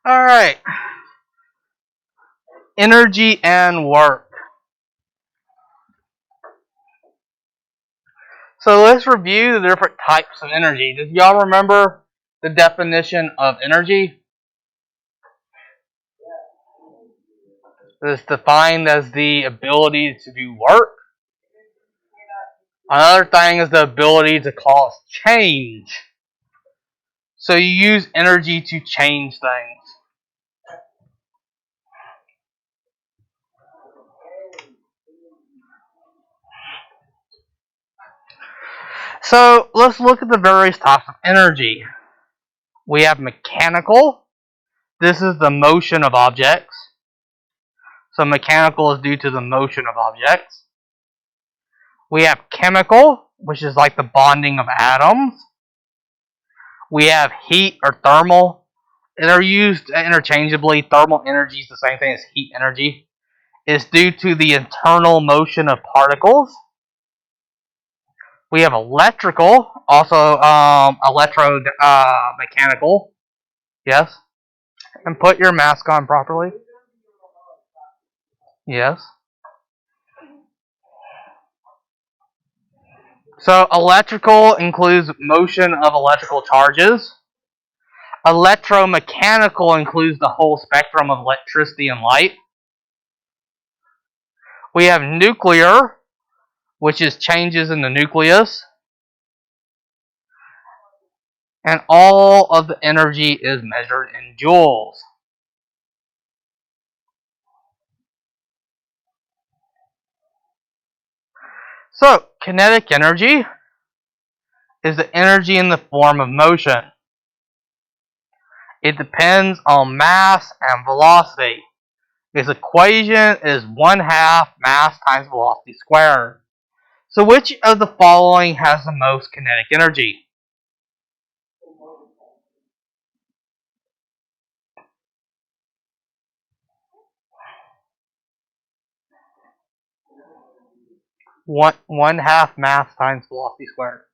Alright. Energy and work. So let's review the different types of energy. Does y'all remember the definition of energy? It's defined as the ability to do work. Another thing is the ability to cause change. So you use energy to change things. So let's look at the various types of energy. We have mechanical. This is the motion of objects. So mechanical is due to the motion of objects. We have chemical, which is like the bonding of atoms. We have heat or thermal. They're used interchangeably. Thermal energy is the same thing as heat energy. It's due to the internal motion of particles. We have electrical, also electromechanical. Yes. And put your mask on properly. Yes. So electrical includes motion of electrical charges. Electromechanical includes the whole spectrum of electricity and light. We have nuclear, which is changes in the nucleus. And all of the energy is measured in joules. So, kinetic energy is the energy in the form of motion. It depends on mass and velocity. Its equation is 1/2 mass times velocity squared. So which of the following has the most kinetic energy? One half mass times velocity squared.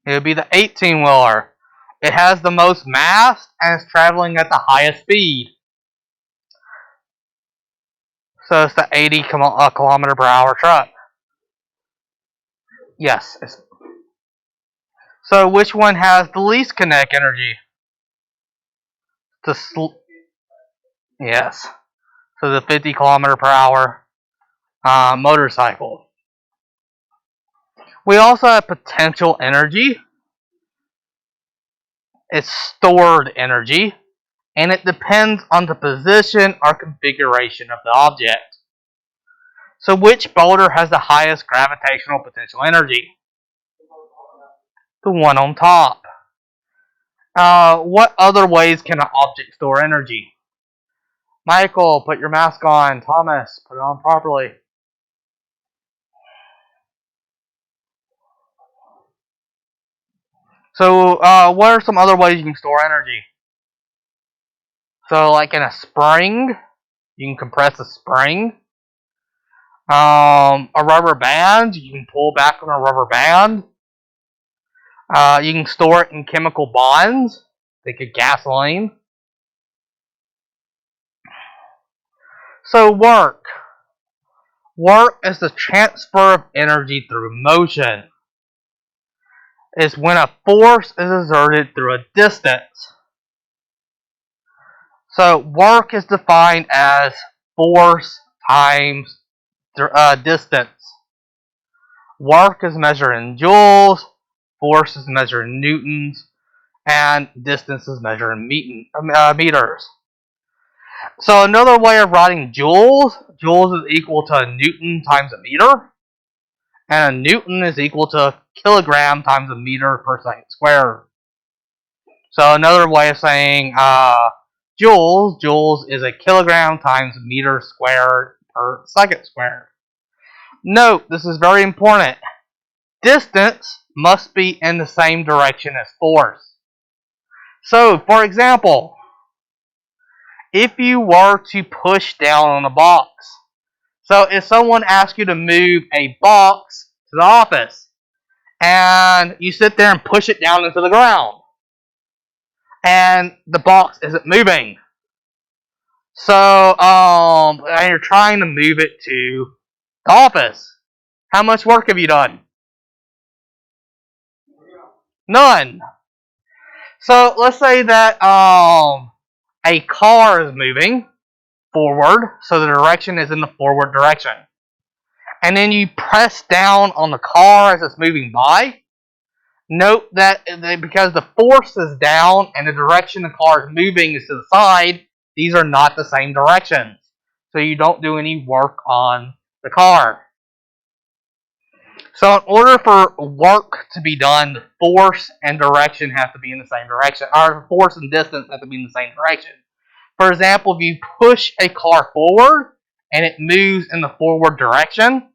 It would be the 18-wheeler. It has the most mass and is traveling at the highest speed. So it's the 80 kilometer per hour truck. Yes. So which one has the least kinetic energy? Yes. So the 50 kilometer per hour motorcycle. We also have potential energy. It's stored energy, and it depends on the position or configuration of the object. So which boulder has the highest gravitational potential energy? The one on top. What other ways can an object store energy? Michael, put your mask on. Thomas, put it on properly. So, what are some other ways you can store energy? So, like in a spring, you can compress a spring. A rubber band, you can pull back on a rubber band. You can store it in chemical bonds, like a gasoline. So, work. Work is the transfer of energy through motion. It's when a force is exerted through a distance. So work is defined as force times distance. Work is measured in joules, force is measured in newtons, and distance is measured in meters. So another way of writing joules is equal to a newton times a meter, and a newton is equal to a kilogram times a meter per second squared. So another way of saying joules is a kilogram times meter squared per second squared. Note, this is very important. Distance must be in the same direction as force. So, for example, if you were to push down on a box. So if someone asks you to move a box to the office, and you sit there and push it down into the ground, and the box isn't moving. So, and you're trying to move it to the office. How much work have you done? None. So let's say that a car is moving forward, so the direction is in the forward direction. And then you press down on the car as it's moving by. Note that because the force is down and the direction the car is moving is to the side, these are not the same directions. So you don't do any work on the car. So in order for work to be done, the force and direction have to be in the same direction. Or force and distance have to be in the same direction. For example, if you push a car forward and it moves in the forward direction,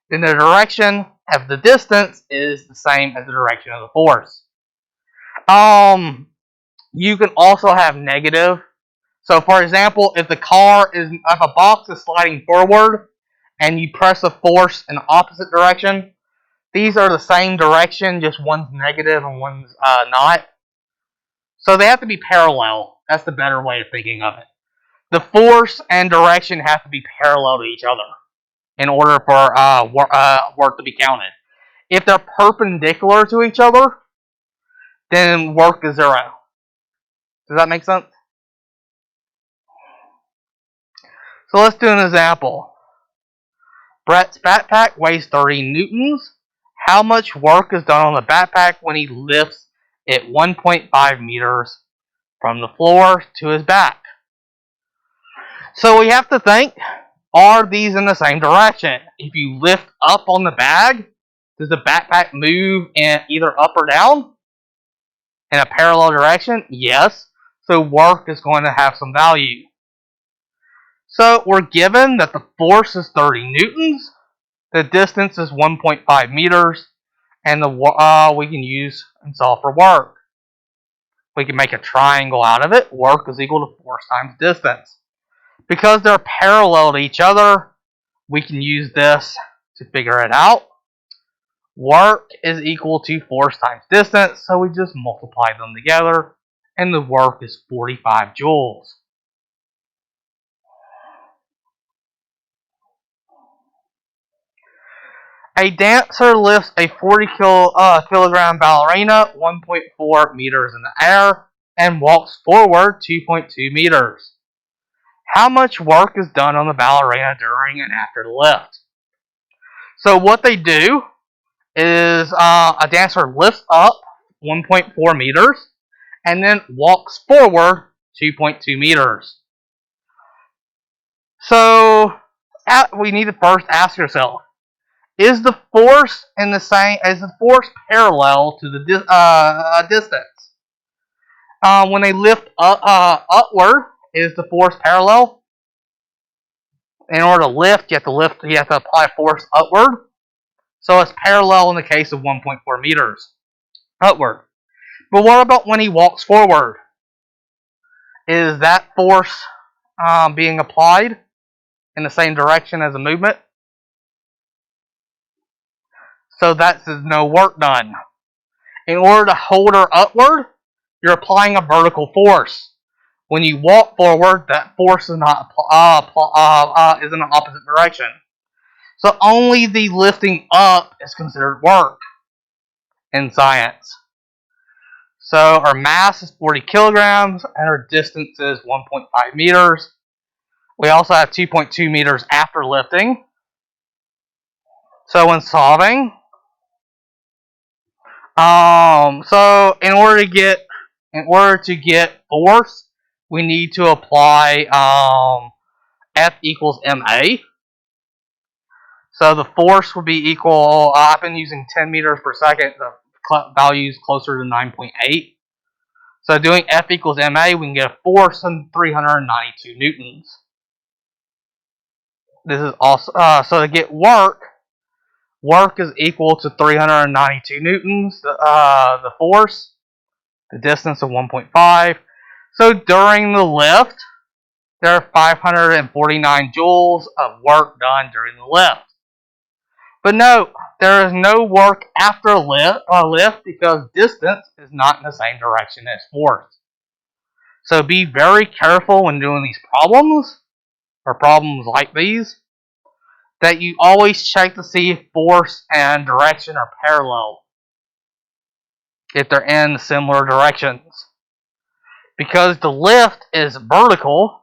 then the direction of the distance is the same as the direction of the force. You can also have negative. So for example, if a box is sliding forward and you press a force in the opposite direction, these are the same direction, just one's negative and one's not. So they have to be parallel. That's the better way of thinking of it. The force and direction have to be parallel to each other in order for work to be counted. If they're perpendicular to each other, then work is 0. Does that make sense? So let's do an example. Brett's backpack weighs 30 newtons. How much work is done on the backpack when he lifts it 1.5 meters from the floor to his back? So we have to think, are these in the same direction? If you lift up on the bag, does the backpack move in either up or down? In a parallel direction? Yes. So work is going to have some value. So we're given that the force is 30 newtons, the distance is 1.5 meters, and we can use and solve for work. We can make a triangle out of it. Work is equal to force times distance. Because they're parallel to each other, we can use this to figure it out. Work is equal to force times distance, so we just multiply them together, and the work is 45 joules. A dancer lifts a 40 kilogram ballerina 1.4 meters in the air and walks forward 2.2 meters. How much work is done on the ballerina during and after the lift? So what they do is a dancer lifts up 1.4 meters and then walks forward 2.2 meters. So we need to first ask ourselves, is the force parallel to the distance? When they lift upward, is the force parallel? In order to lift, you have to apply force upward. So it's parallel in the case of 1.4 meters upward. But what about when he walks forward? Is that force being applied in the same direction as the movement? So that's no work done. In order to hold her upward, you're applying a vertical force. When you walk forward, that force is not is in the opposite direction. So only the lifting up is considered work in science. So our mass is 40 kilograms and our distance is 1.5 meters. We also have 2.2 meters after lifting. So when solving, so in order to get force, we need to apply F equals ma. So the force would be equal. I've been using 10 meters per second. The value is closer to 9.8. So doing F equals ma, we can get a force of 392 newtons. This is also so to get work is equal to 392 newtons. The force, the distance of 1.5. So during the lift, there are 549 joules of work done during the lift. But note, there is no work after lift because distance is not in the same direction as force. So be very careful when doing these problems, or problems like these, that you always check to see if force and direction are parallel, if they're in similar directions. Because the lift is vertical,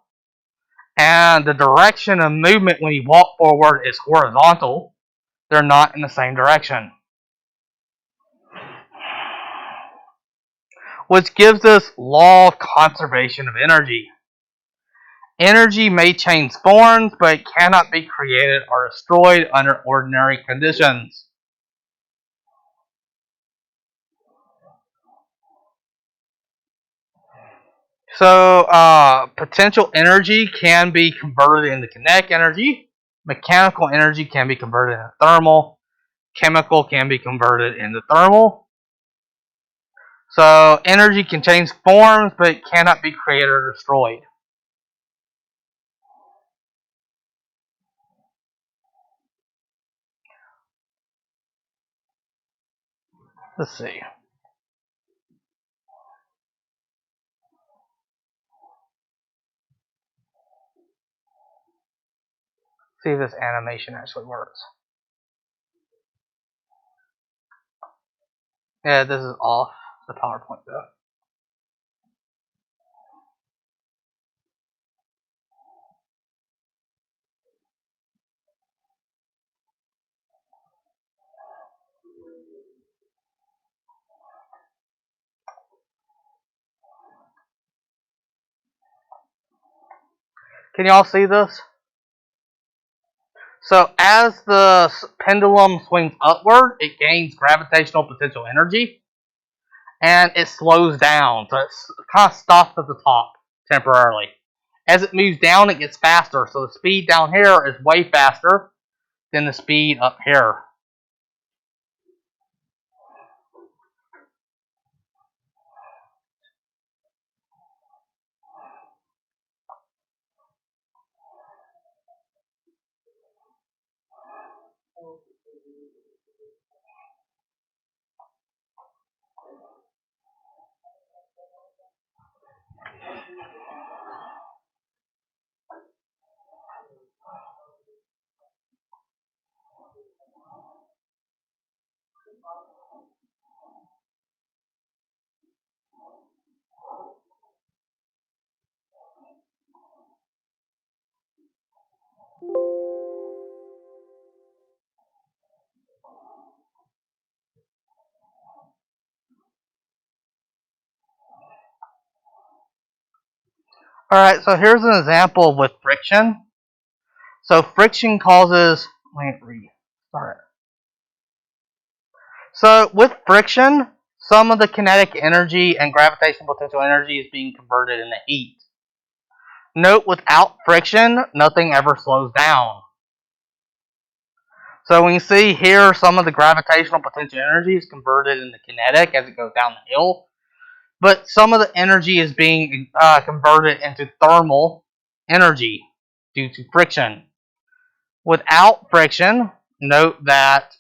and the direction of movement when you walk forward is horizontal, they're not in the same direction. Which gives us law of conservation of energy. Energy may change forms, but it cannot be created or destroyed under ordinary conditions. So, potential energy can be converted into kinetic energy. Mechanical energy can be converted into thermal. Chemical can be converted into thermal. So, energy can change forms, but it cannot be created or destroyed. Let's see. See if this animation actually works. Yeah, this is off the PowerPoint though. Can y'all see this? So as the pendulum swings upward, it gains gravitational potential energy, and it slows down. So it kind of stops at the top temporarily. As it moves down, it gets faster. So the speed down here is way faster than the speed up here. Alright, so here's an example with friction. So friction causes, let me restart it. So with friction, some of the kinetic energy and gravitational potential energy is being converted into heat. Note, without friction, nothing ever slows down. So when you see here, some of the gravitational potential energy is converted into kinetic as it goes down the hill. But some of the energy is being converted into thermal energy due to friction. Without friction, note that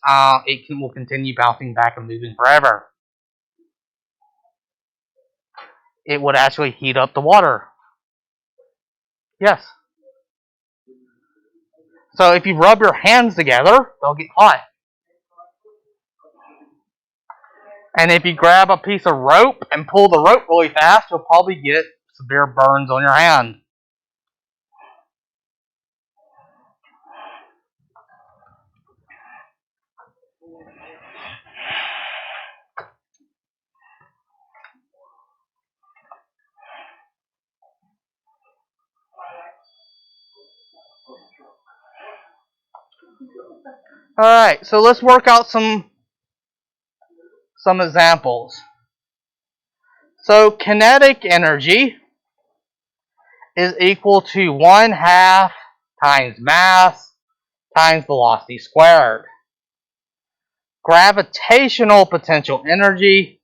will continue bouncing back and moving forever. It would actually heat up the water. Yes. So if you rub your hands together, they'll get hot. And if you grab a piece of rope and pull the rope really fast, you'll probably get severe burns on your hand. Alright, so let's work out some examples. So kinetic energy is equal to 1/2 times mass times velocity squared. Gravitational potential energy,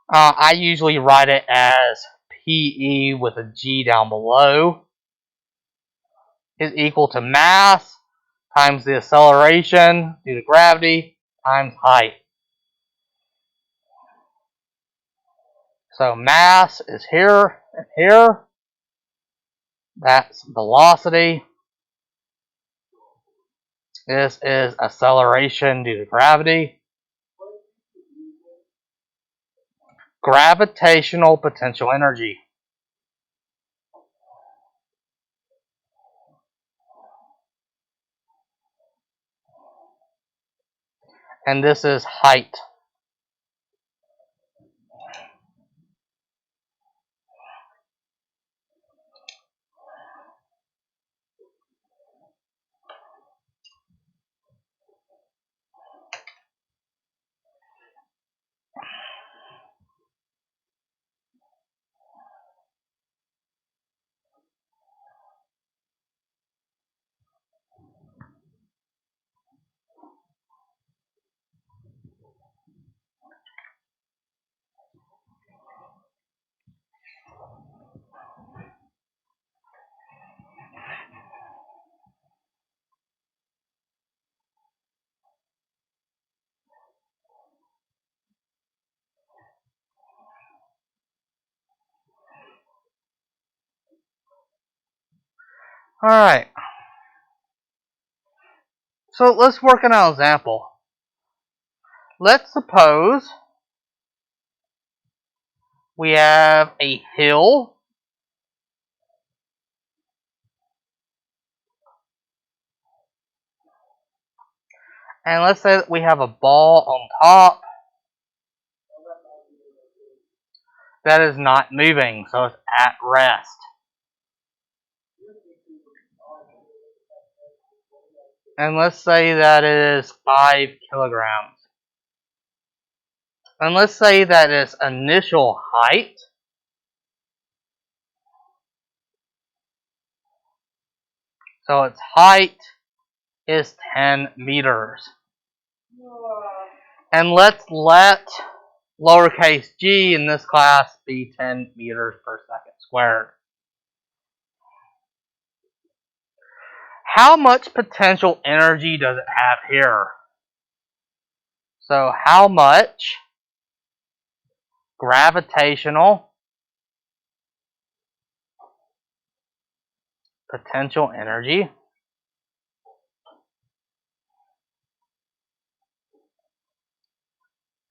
I usually write it as PE with a G down below. is equal to mass times the acceleration due to gravity times height. So mass is here and here. That's velocity. This is acceleration due to gravity. Gravitational potential energy. And this is height. Alright. So let's work on an example. Let's suppose we have a hill and let's say that we have a ball on top that is not moving, so it's at rest. And let's say that it is 5 kilograms. And let's say that its initial height so its height is 10 meters. And let's let lowercase g in this class be 10 meters per second squared. How much potential energy does it have here? So how much gravitational potential energy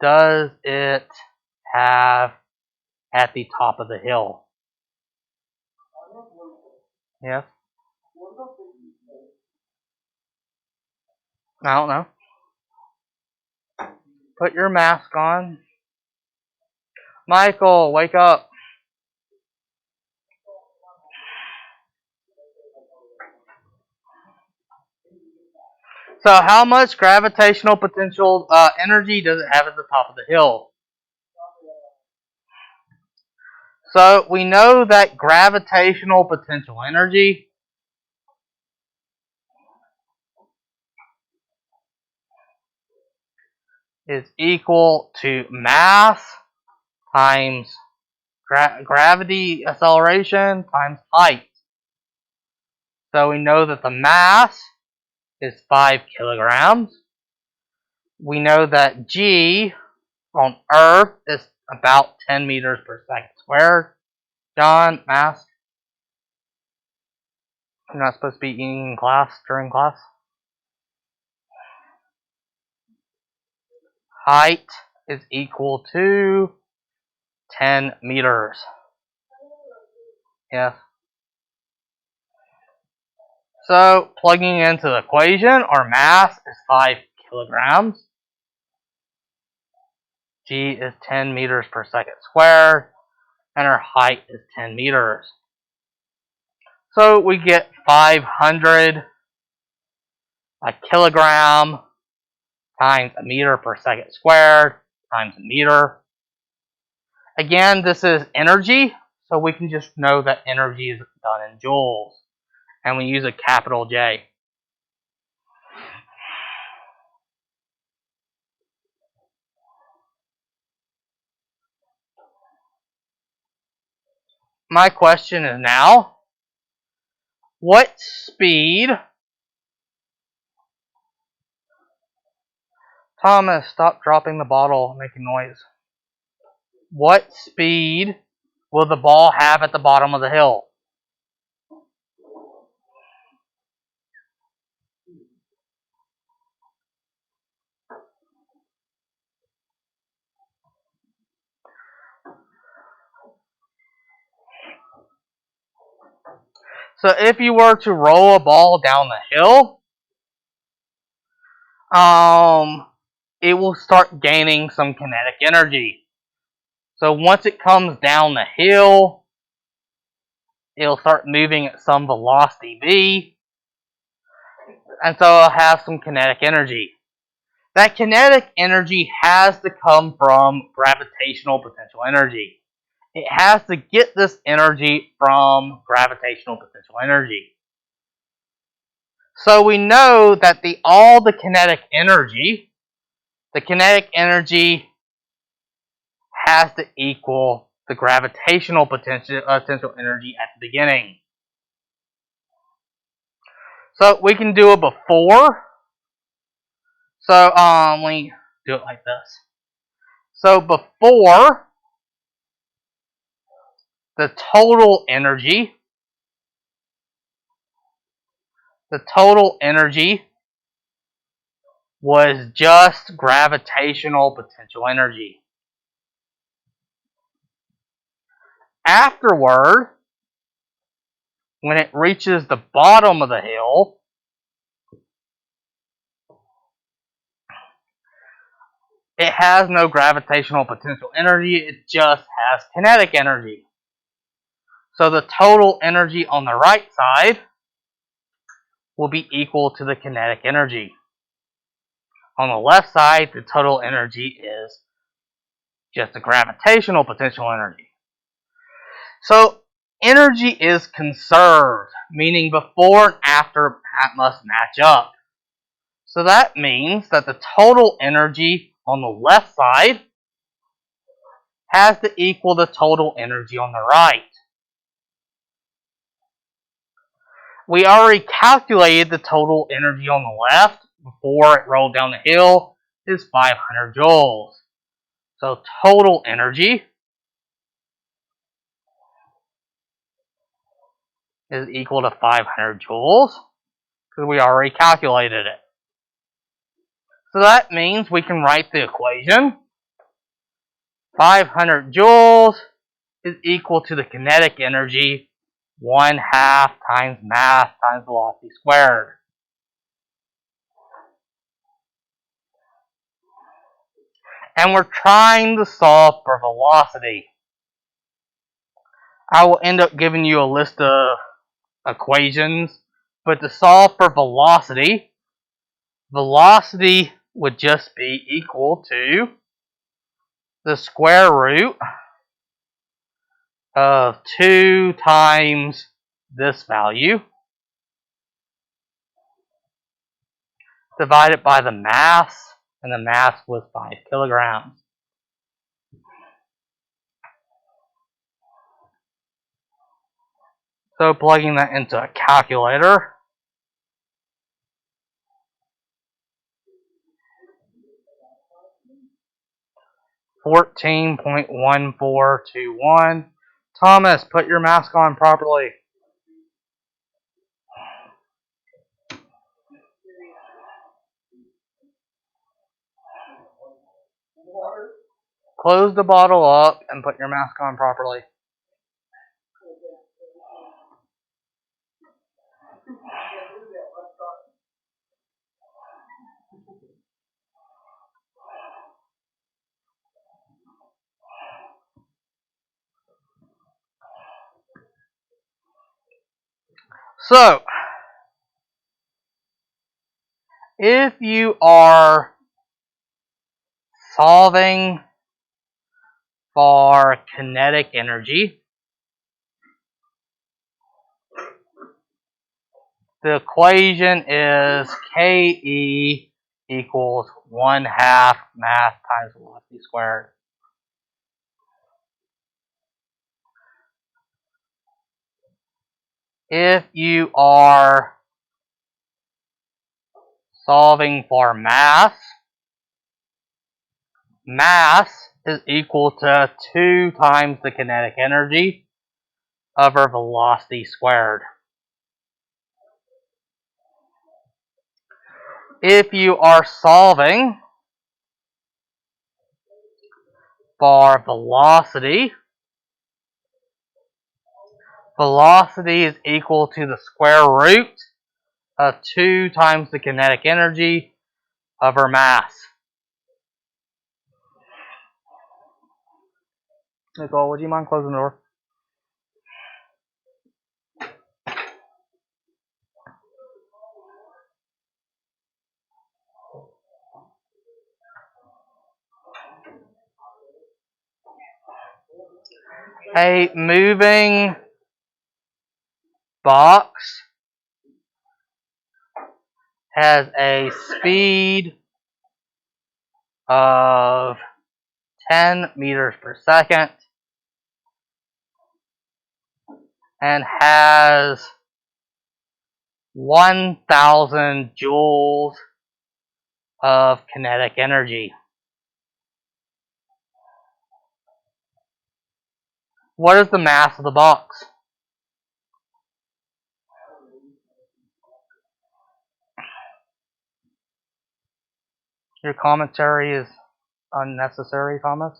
does it have at the top of the hill? Yes? I don't know. Put your mask on. Michael, wake up. So how much gravitational potential energy does it have at the top of the hill? So we know that gravitational potential energy is equal to mass times gravity acceleration times height. So we know that the mass is 5 kilograms. We know that G on Earth is about 10 meters per second squared. John, mass. You're not supposed to be eating in class during class. Height is equal to 10 meters. Yes. So plugging into the equation, our mass is 5 kilograms. G is 10 meters per second squared. And our height is 10 meters. So we get 500 a kilogram times a meter per second squared times a meter. Again, this is energy, so we can just know that energy is done in joules. And we use a capital J. My question is now, What speed... Thomas, stop dropping the bottle and making noise. What speed will the ball have at the bottom of the hill? So if you were to roll a ball down the hill, it will start gaining some kinetic energy. So once it comes down the hill, it'll start moving at some velocity v, and so it'll have some kinetic energy. That kinetic energy has to come from gravitational potential energy. It has to get this energy from gravitational potential energy. So we know that all the kinetic energy has to equal the gravitational potential energy at the beginning. So we can do it before. So let me do it like this. So before, the total energy was just gravitational potential energy. Afterward, when it reaches the bottom of the hill, it has no gravitational potential energy, it just has kinetic energy. So the total energy on the right side will be equal to the kinetic energy. On the left side, the total energy is just the gravitational potential energy. So energy is conserved, meaning before and after must match up. So that means that the total energy on the left side has to equal the total energy on the right. We already calculated the total energy on the left before it rolled down the hill is 500 joules. So total energy is equal to 500 joules because we already calculated it. So that means we can write the equation. 500 joules is equal to the kinetic energy 1/2 times mass times velocity squared. And we're trying to solve for velocity. I will end up giving you a list of equations, but to solve for velocity would just be equal to the square root of 2 times this value divided by the mass, and the mass was 5 kilograms. So plugging that into a calculator, $14.1421. Thomas, put your mask on properly. Close the bottle up and put your mask on properly. So, if you are solving for kinetic energy, the equation is Ke equals 1/2 mass times velocity squared. if you are solving for mass, mass is equal to 2 times the kinetic energy over velocity squared. If you are solving for velocity, velocity is equal to the square root of 2 times the kinetic energy over mass. Nicole, would you mind closing the door? A moving box has a speed of 10 meters per second and has 1,000 joules of kinetic energy. What is the mass of the box? Your commentary is unnecessary, Thomas.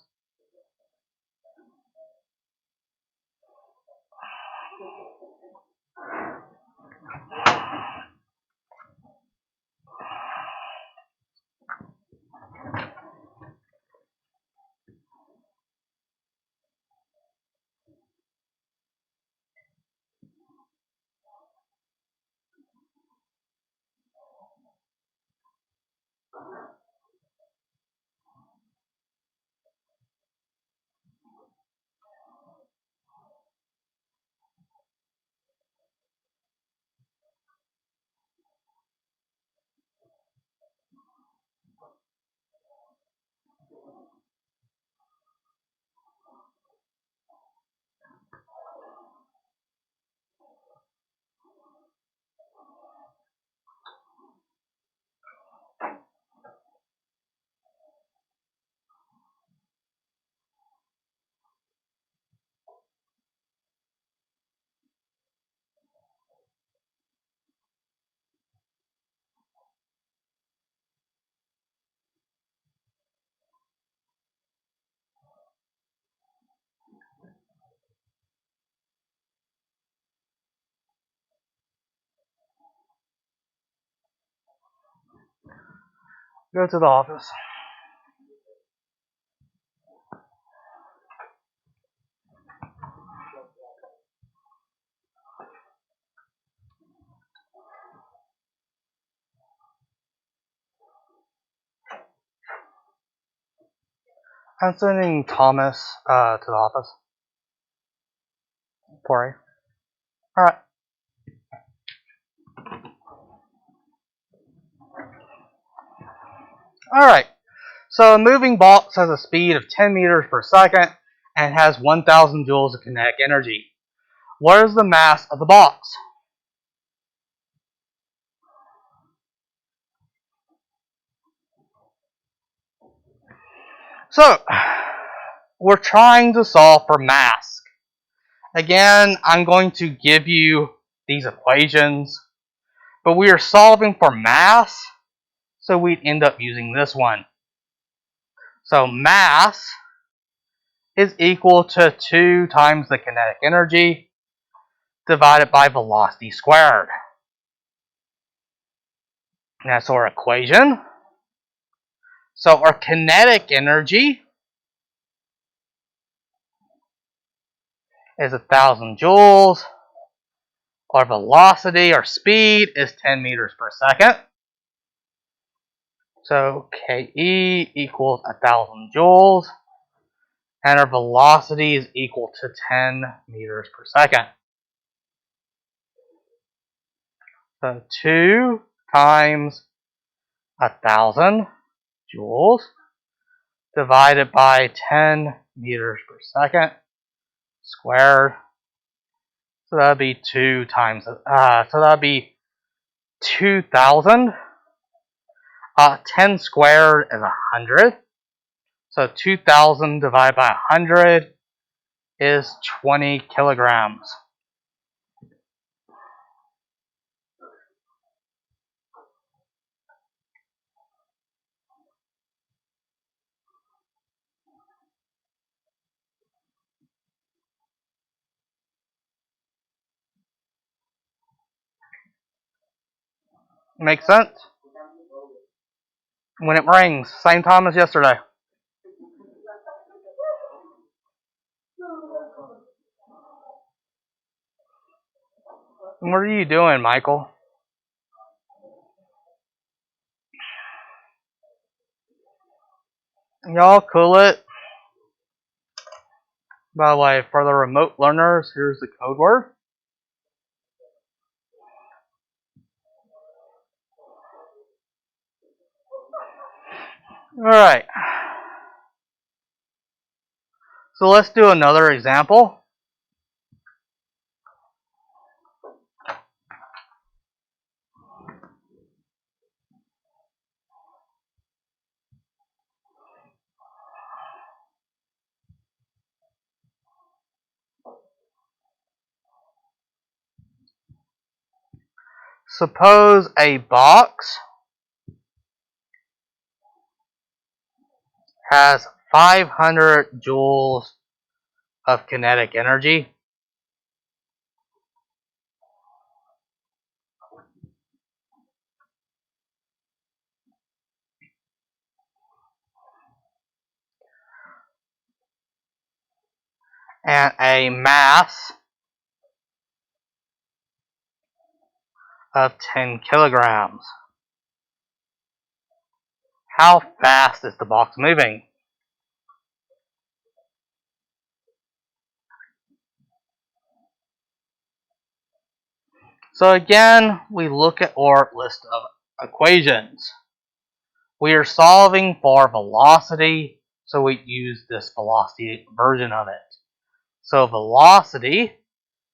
Go to the office. I'm sending Thomas to the office. Corey. Alright. Alright. So a moving box has a speed of 10 meters per second and has 1,000 joules of kinetic energy. What is the mass of the box? So, we're trying to solve for mass. Again, I'm going to give you these equations, but we are solving for mass, so we'd end up using this one. So mass is equal to 2 times the kinetic energy divided by velocity squared. That's our equation. So our kinetic energy is 1,000 joules. Our velocity, our speed, is 10 meters per second. So KE equals 1,000 joules. And our velocity is equal to 10 meters per second. So 2 times 1,000 joules divided by 10 meters per second squared So that would be 2 times, so that would be 2,000. 10 squared is 100. So 2,000 divided by 100 is 20 kilograms. Makes sense? When it rings, same time as yesterday. What are you doing, Michael? Y'all cool it? By the way, for the remote learners, here's the code word. Alright. So let's do another example. Suppose a box has 500 joules of kinetic energy. And a mass of 10 kilograms. How fast is the box moving? So again, we look at our list of equations. We are solving for velocity, so we use this velocity version of it. So velocity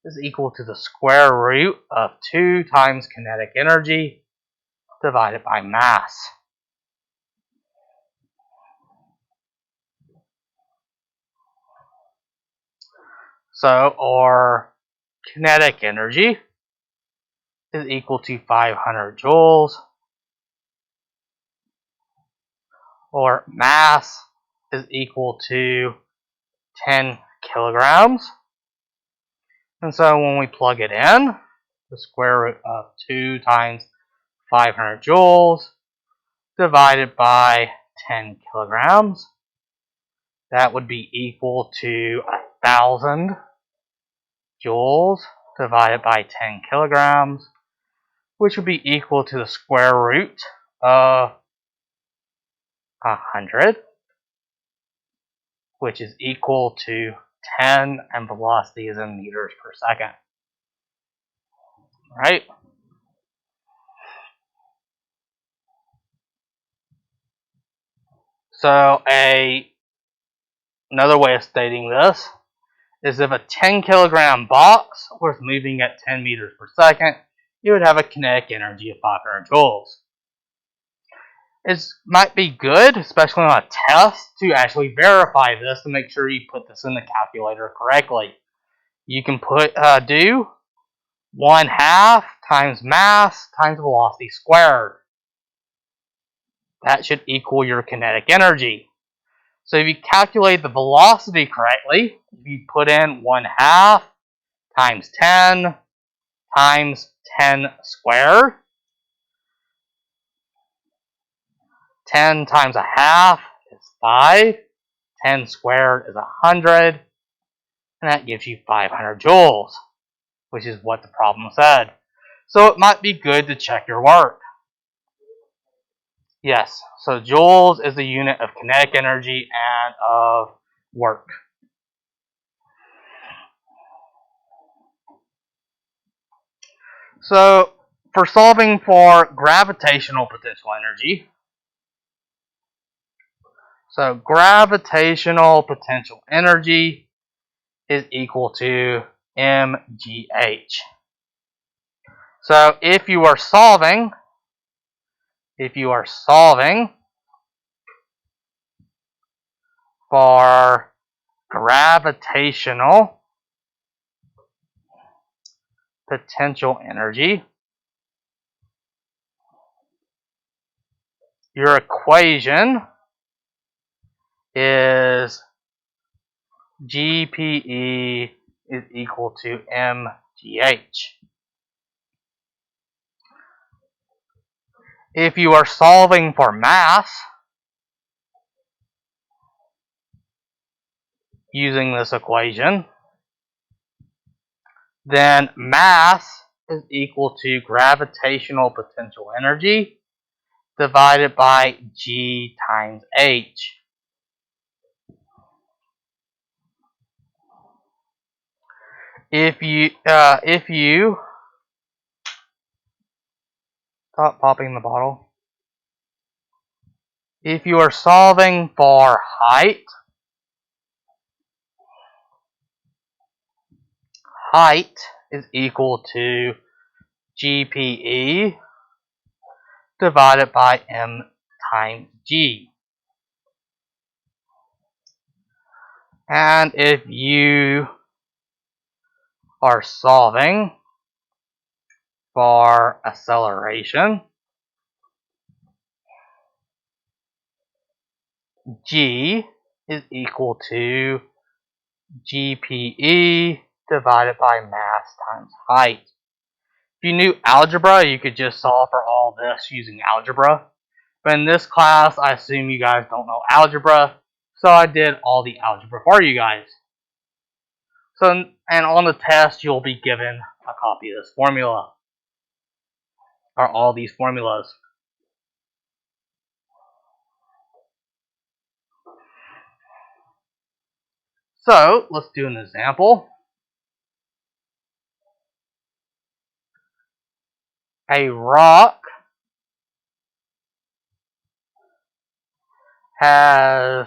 is equal to the square root of 2 times kinetic energy divided by mass. So our kinetic energy is equal to 500 joules, or mass is equal to 10 kilograms. And so when we plug it in, the square root of 2 times 500 joules divided by 10 kilograms, that would be equal to 1,000 joules divided by 10 kilograms, which would be equal to the square root of 100, which is equal to 10, and velocity is in meters per second. Right? So another way of stating this is if a 10 kilogram box was moving at 10 meters per second, you would have a kinetic energy of 500 joules. It might be good, especially on a test, to actually verify this to make sure you put this in the calculator correctly. You can do 1/2 times mass times velocity squared. That should equal your kinetic energy. So if you calculate the velocity correctly, if you put in 1/2 times 10 times 10 squared, 10 times 1/2 is 5, 10 squared is 100, and that gives you 500 joules, which is what the problem said. So it might be good to check your work. Yes, so joules is the unit of kinetic energy and of work. So for solving for gravitational potential energy, so gravitational potential energy is equal to mgh. So if you are solving for gravitational potential energy, your equation is GPE is equal to mgh. If you are solving for mass using this equation, then mass is equal to gravitational potential energy divided by G times H. If you stop popping the bottle. If you are solving for height is equal to GPE divided by m times g. And if you are solving for acceleration, g is equal to GPE divided by mass times height. If you knew algebra, you could just solve for all this using algebra. But in this class, I assume you guys don't know algebra, so I did all the algebra for you guys. So, and on the test, you'll be given a copy of this formula, or all these formulas. So, let's do an example. A rock has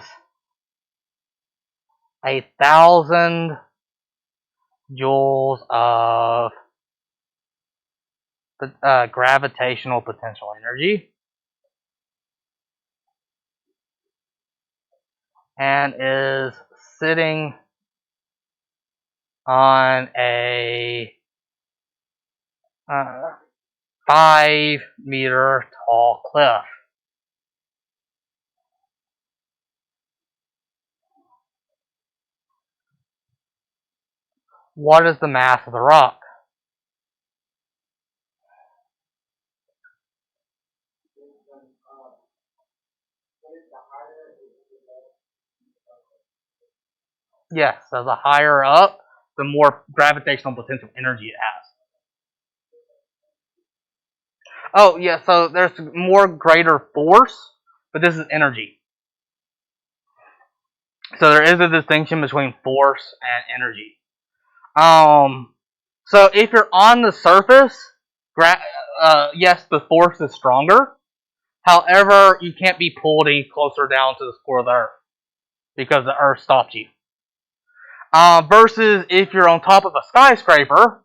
1,000 joules of gravitational potential energy and is sitting on a 5-meter tall cliff. What is the mass of the rock? Yes, so the higher up, the more gravitational potential energy it has. Oh, yeah, so there's more greater force, but this is energy. So there is a distinction between force and energy. So if you're on the surface, yes, the force is stronger. However, you can't be pulled any closer down to the core of the Earth because the Earth stops you. Versus if you're on top of a skyscraper,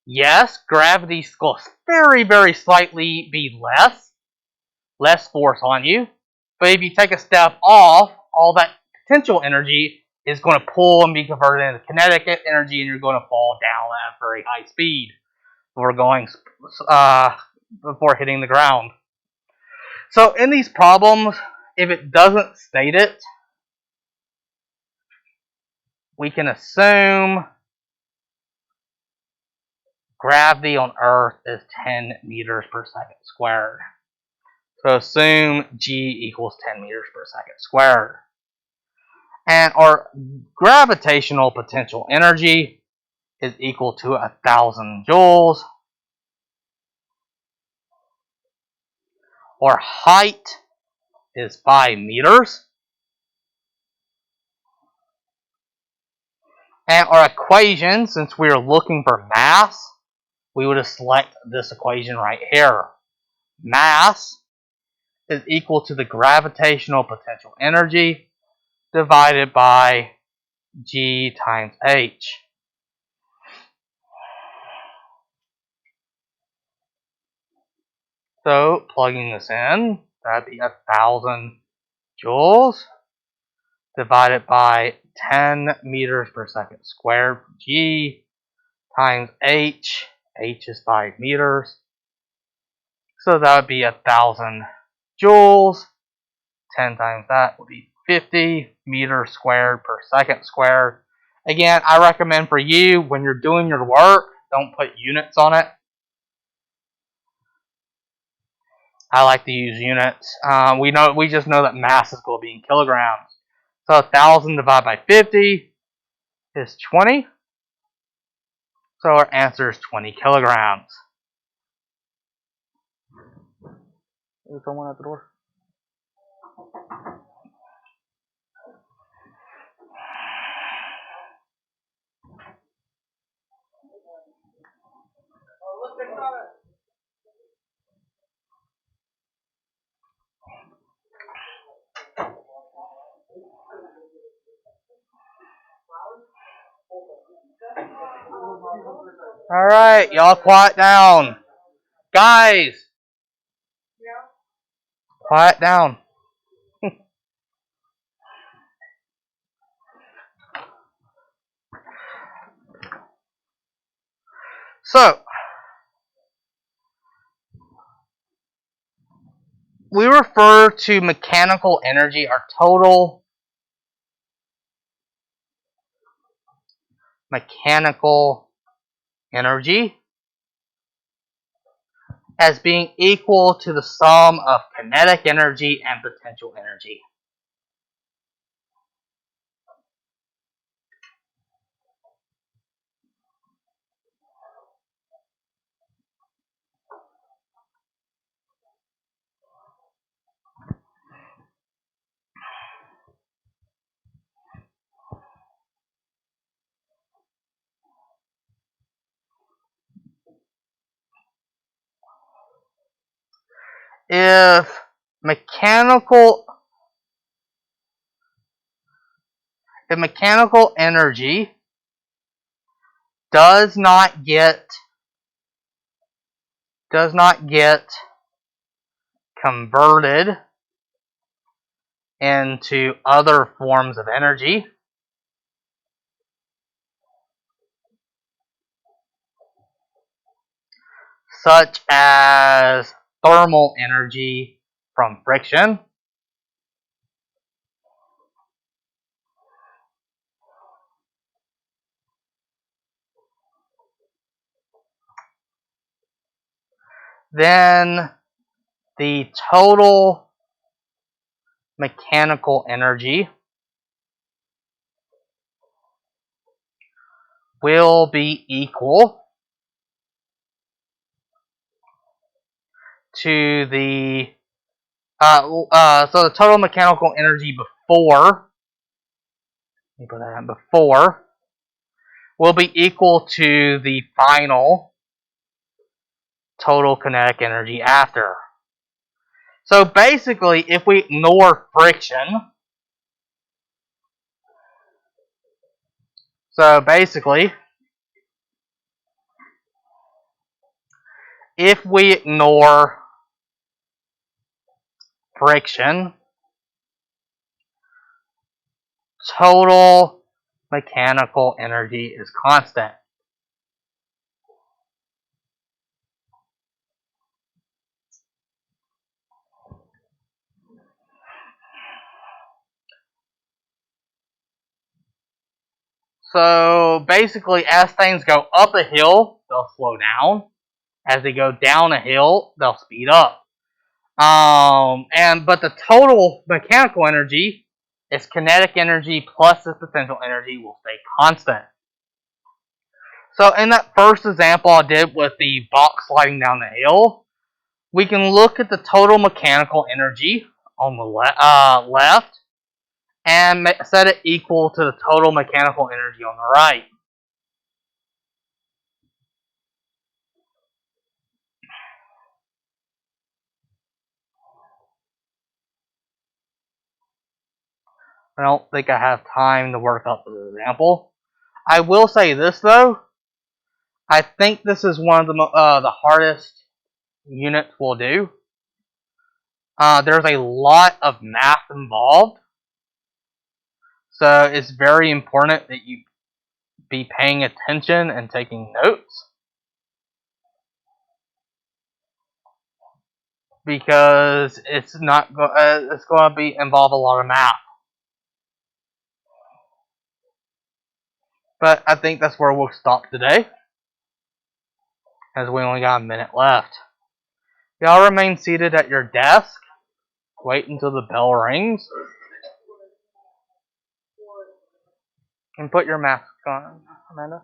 yes, gravity will very, very slightly be less force on you. But if you take a step off, all that potential energy is going to pull and be converted into kinetic energy, and you're going to fall down at a very high speed before hitting the ground. So in these problems, if it doesn't state it, we can assume gravity on Earth is 10 meters per second squared. So assume G equals 10 meters per second squared. And our gravitational potential energy is equal to 1,000 joules. Our height is 5 meters. And our equation, since we are looking for mass, we would select this equation right here. Mass is equal to the gravitational potential energy divided by G times H. So plugging this in, that'd be 1,000 joules divided by 10 meters per second squared for G times H. H is 5 meters. So that would be 1,000 joules. 10 times that would be 50 meters squared per second squared. Again, I recommend for you, when you're doing your work, don't put units on it. I like to use units. We just know that mass is going to be in kilograms. So 1,000 divided by 50 is 20. So our answer is 20 kilograms. Is someone at the door? Alright, y'all quiet down. Guys! Quiet down. So, we refer to mechanical energy, our total mechanical energy, as being equal to the sum of kinetic energy and potential energy. If mechanical energy does not get converted into other forms of energy, such as thermal energy from friction, then the total mechanical energy will be equal to the so the total mechanical energy before will be equal to the final total kinetic energy after. So basically, if we ignore friction, total mechanical energy is constant. So basically, as things go up a hill, they'll slow down. As they go down a hill, they'll speed up. But the total mechanical energy, its kinetic energy plus its potential energy, will stay constant. So in that first example I did with the box sliding down the hill, we can look at the total mechanical energy on the left and set it equal to the total mechanical energy on the right. I don't think I have time to work out the example. I will say this though. I think this is one of the hardest units will do. There's a lot of math involved, so it's very important that you be paying attention and taking notes, because it's going to involve a lot of math. But I think that's where we'll stop today, as we only got a minute left. Y'all remain seated at your desk. Wait until the bell rings. And put your mask on, Amanda.